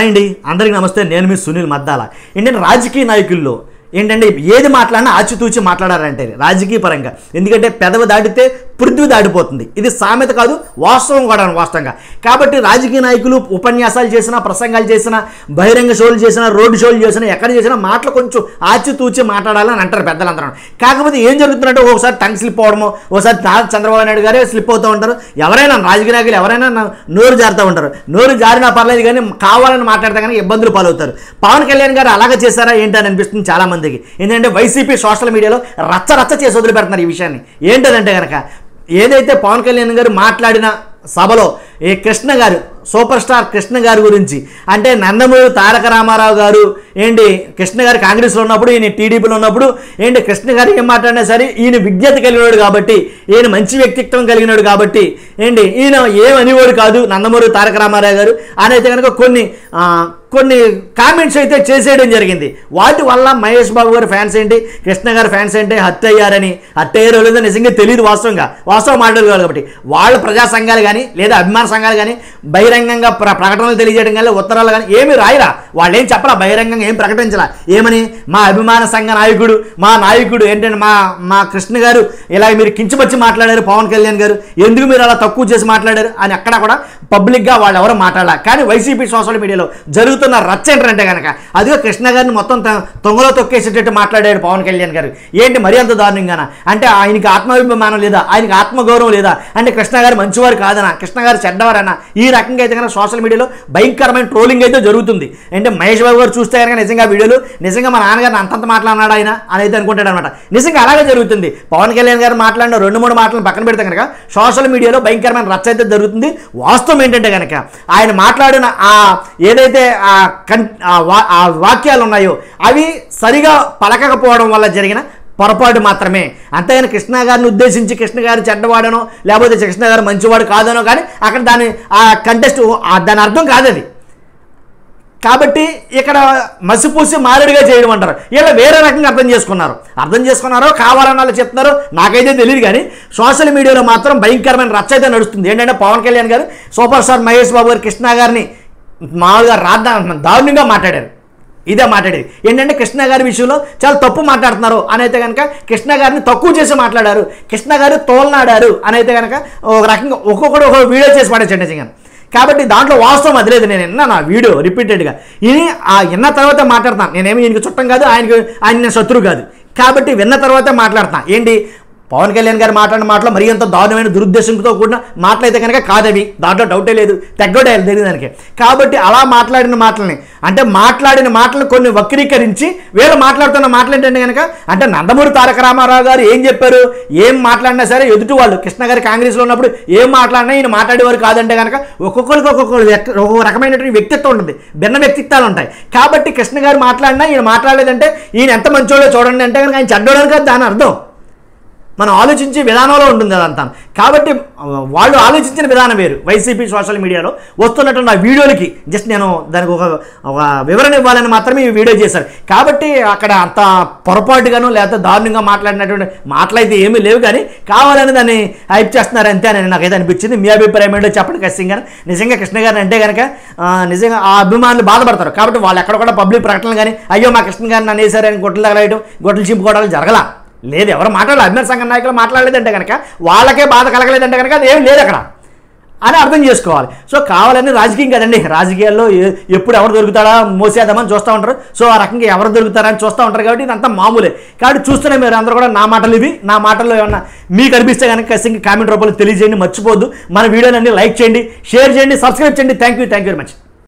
అండి అందరికీ నమస్తే. నేను మీ సునీల్ మద్దాల. ఏంటంటే రాజకీయ నాయకుల్లో ఏంటంటే ఏది మాట్లాడినా ఆచితూచి మాట్లాడారంటే రాజకీయ పరంగా, ఎందుకంటే పెదవి దాటితే పృథ్వీ దాటిపోతుంది. ఇది సామెత కాదు, వాస్తవం కూడా వాస్తవంగా. కాబట్టి రాజకీయ నాయకులు ఉపన్యాసాలు చేసినా, ప్రసంగాలు చేసినా, బహిరంగ షోలు చేసినా, రోడ్డు షోలు చేసినా, ఎక్కడ చేసినా మాటలు కొంచెం ఆచితూచి మాట్లాడాలని అంటారు పెద్దలందరూ. కాకపోతే ఏం జరుగుతుందంటే ఒకసారి టంగ్ స్లిప్ అవడము, ఒకసారి చంద్రబాబు నాయుడు గారే స్లిప్ అవుతూ ఉంటారు. ఎవరైనా రాజకీయ నాయకులు ఎవరైనా నోరు జారుతూ ఉంటారు. నోరు జారినా పర్లేదు కానీ కావాలని మాట్లాడితే కానీ ఇబ్బందులు పాలవుతారు. పవన్ కళ్యాణ్ గారు అలాగే చేశారా ఏంటని అనిపిస్తుంది చాలా మందికి. ఎందుకంటే వైసీపీ సోషల్ మీడియాలో రచ్చ చేసి వదిలిపెడుతున్నారు ఈ విషయాన్ని. ఏంటంటే కనుక ఏదైతే పవన్ కళ్యాణ్ గారు మాట్లాడిన సభలో ఈ కృష్ణ గారు, సూపర్ స్టార్ కృష్ణ గారి గురించి, అంటే నందమూరి తారక రామారావు గారు ఏంటి కృష్ణ గారు కాంగ్రెస్లో ఉన్నప్పుడు, ఈయన టీడీపీలో ఉన్నప్పుడు ఏంటి కృష్ణ గారు ఏం మాట్లాడినా సరే ఈయన విజ్ఞత కలిగినాడు కాబట్టి, ఈయన మంచి వ్యక్తిత్వం కలిగినాడు కాబట్టి ఏంటి ఈయన ఏమనివాడు కాదు నందమూరి తారక రామారావు గారు అనేది కనుక కొన్ని కామెంట్స్ అయితే చేసేయడం జరిగింది. వాటి వల్ల మహేష్ బాబు గారు ఫ్యాన్స్ ఏంటి, కృష్ణ గారు ఫ్యాన్స్ ఏంటి హత్య అయ్యారో లేదో నిజంగా తెలియదు. వాస్తవం మాట్లాడుకోవాలి కాబట్టి వాళ్ళ ప్రజా సంఘాలు కానీ లేదా అభిమాన సంఘాలు కానీ బహిరంగంగా ప్రకటనలు తెలియజేయడం కానీ ఉత్తరాలు కానీ ఏమి రాయరా. వాళ్ళు ఏం చెప్పరా, బహిరంగంగా ఏం ప్రకటించరా. ఏమని మా అభిమాన సంఘ నాయకుడు, మా నాయకుడు ఏంటంటే మా కృష్ణ గారు ఇలా మీరు కించపరిచి మాట్లాడారు, పవన్ కళ్యాణ్ గారు ఎందుకు మీరు అలా తక్కువ చేసి మాట్లాడారు అని అక్కడ కూడా పబ్లిక్గా వాళ్ళు ఎవరు మాట్లాడాల. కానీ వైసీపీ సోషల్ మీడియాలో జరుగుతున్న రచ్చ ఏంటంటే కనుక అదిగో కృష్ణ గారిని మొత్తం తొంగలో తొక్కేసేటట్టు మాట్లాడాడు పవన్ కళ్యాణ్ గారు. ఏంటి మరి అంత దారుణంగానా? అంటే ఆయనకి ఆత్మాభిమానం లేదా, ఆయనకి ఆత్మగౌరవం లేదా, అంటే కృష్ణ గారు మంచివారు కాదనా, కృష్ణ గారు చెడ్డవారన్నా, ఈ రకంగా అయితే కనుక సోషల్ మీడియాలో భయంకరమైన ట్రోలింగ్ అయితే జరుగుతుంది. అంటే మహేష్ బాబు గారు చూస్తే కనుక నిజంగా వీడియోలు నిజంగా మా నాన్నగారిని అంతంత మాట్లాడినాడు ఆయన అని అయితే అనుకుంటాడు అనమాట. నిజంగా అలాగే జరుగుతుంది. పవన్ కళ్యాణ్ గారు మాట్లాడిన 2-3 మాటలను పక్కన పెడితే కనుక సోషల్ మీడియాలో భయంకరమైన రచ్చ అయితే జరుగుతుంది. వాస్తవం ఏంటంటే కనుక ఆయన మాట్లాడిన ఏదైతే వాక్యాలు ఉన్నాయో అవి సరిగా పలకకపోవడం వల్ల జరిగిన పొరపాటు మాత్రమే. అంతేగాని కృష్ణ గారిని ఉద్దేశించి కృష్ణ గారు చెడ్డవాడనో లేకపోతే కృష్ణ గారు మంచివాడు కాదనో కానీ అక్కడ దాని దాని అర్థం కాదది. కాబట్టి ఇక్కడ మసిపూసి మారేడుగా చేయడం అంటారు. ఇలా వేరే రకంగా అర్థం చేసుకున్నారో కావాలని వాళ్ళు చెప్తున్నారో నాకైతే తెలియదు. కానీ సోషల్ మీడియాలో మాత్రం భయంకరమైన రచ్చ అయితే నడుస్తుంది. ఏంటంటే పవన్ కళ్యాణ్ గారు సూపర్ స్టార్ మహేష్ బాబు గారు కృష్ణ గారిని మామూలుగా దారుణంగా మాట్లాడారు. ఇదే మాట్లాడేది ఏంటంటే కృష్ణ గారి విషయంలో చాలా తప్పు మాట్లాడుతున్నారు అని అయితే కనుక కృష్ణ గారిని తక్కువ చేసి మాట్లాడారు, కృష్ణ గారు తోలనాడారు అని అయితే కనుక ఒక రకంగా ఒక్కొక్కడు ఒక వీడియో చేసి పడేసండి నిజంగా. కాబట్టి దాంట్లో వాస్తవం అది లేదు. నేను విన్నా నా వీడియో రిపీటెడ్గా విన్న తర్వాత మాట్లాడతాను. నేనేమి ఈయనకి చుట్టం కాదు, ఆయన శత్రువు కాదు. కాబట్టి విన్న తర్వాతే మాట్లాడతాను. ఏంటి పవన్ కళ్యాణ్ గారు మాట్లాడిన మాటలో మరీ అంత దారుణమైన దురుద్దేశంతో కూడిన మాటలైతే కనుక కాదవి, దాంట్లో డౌటే లేదు, తెగ్గొట్టే తెలియదు దానికి. కాబట్టి అలా మాట్లాడిన మాటలను కొన్ని వక్రీకరించి వీళ్ళు మాట్లాడుతున్న మాటలు ఏంటంటే కనుక అంటే నందమూరి తారక రామారావు గారు ఏం చెప్పారు, ఏం మాట్లాడినా సరే ఎదుటి వాళ్ళు కృష్ణ గారు కాంగ్రెస్లో ఉన్నప్పుడు ఏం మాట్లాడినా ఈయన మాట్లాడేవారు కాదంటే కనుక ఒక్కొక్కరికి ఒక్కొక్క రకమైనటువంటి వ్యక్తిత్వం ఉంటుంది, భిన్న వ్యక్తిత్వాలు ఉంటాయి. కాబట్టి కృష్ణ గారు మాట్లాడినా ఈయన మాట్లాడలేదంటే ఈయన ఎంత మంచోడో చూడండి అంటే కనుక ఆయన చెడ్డోడని కాదు దాని అర్థం. మనం ఆలోచించే విధానంలో ఉంటుంది అదంతా. కాబట్టి వాళ్ళు ఆలోచించిన విధానం వేరు. వైసీపీ సోషల్ మీడియాలో వస్తున్నటువంటి ఆ వీడియోలకి జస్ట్ నేను దానికి ఒక వివరణ ఇవ్వాలని మాత్రమే ఈ వీడియో చేశారు. కాబట్టి అక్కడ అంత పొరపాటుగాను లేకపోతే దారుణంగా మాట్లాడినటువంటి మాటలైతే ఏమీ లేవు, కానీ కావాలని దాన్ని హైప్ చేస్తున్నారు అంతే అని నాకైతే అనిపించింది. మీ అభిప్రాయం ఏంటో చెప్పండి ఖచ్చితంగా. నిజంగా కృష్ణ గారిని అంటే కనుక నిజంగా ఆ అభిమానులు బాధపడతారు. కాబట్టి వాళ్ళు ఎక్కడ కూడా పబ్లిక్ ప్రకటనలు కానీ అయ్యో మా కృష్ణ గారిని నన్ను వేసారని గొడ్లు తగలేయడం, గొడ్లు చింపుకోవడాలు జరగలా లేదు. ఎవరు మాట్లాడాలి, అభిమాన సంఘ నాయకులు మాట్లాడలేదంటే కనుక వాళ్ళకే బాధ కలగలేదంటే కనుక అది ఏం లేదు అక్కడ అని అర్థం చేసుకోవాలి. సో కావాలని రాజకీయం కదండి, రాజకీయాల్లో ఎప్పుడు ఎవరు దొరుకుతాడా మోసేద్దామని చూస్తూ ఉంటారు. సో ఆ రకంగా ఎవరు దొరుకుతారని చూస్తూ ఉంటారు. కాబట్టి ఇదంతా మామూలే. కాబట్టి చూస్తూనే మీరు అందరూ కూడా నా మాటల్లో ఏమన్నా మీకు అనిపిస్తే కనుక ఖచ్చితంగా కామెంట్ రూపంలో తెలియజేయండి. మర్చిపోద్దు. మన వీడియోలన్నీ లైక్ చేయండి, షేర్ చేయండి, సబ్స్క్రైబ్ చేయండి. Thank you very much.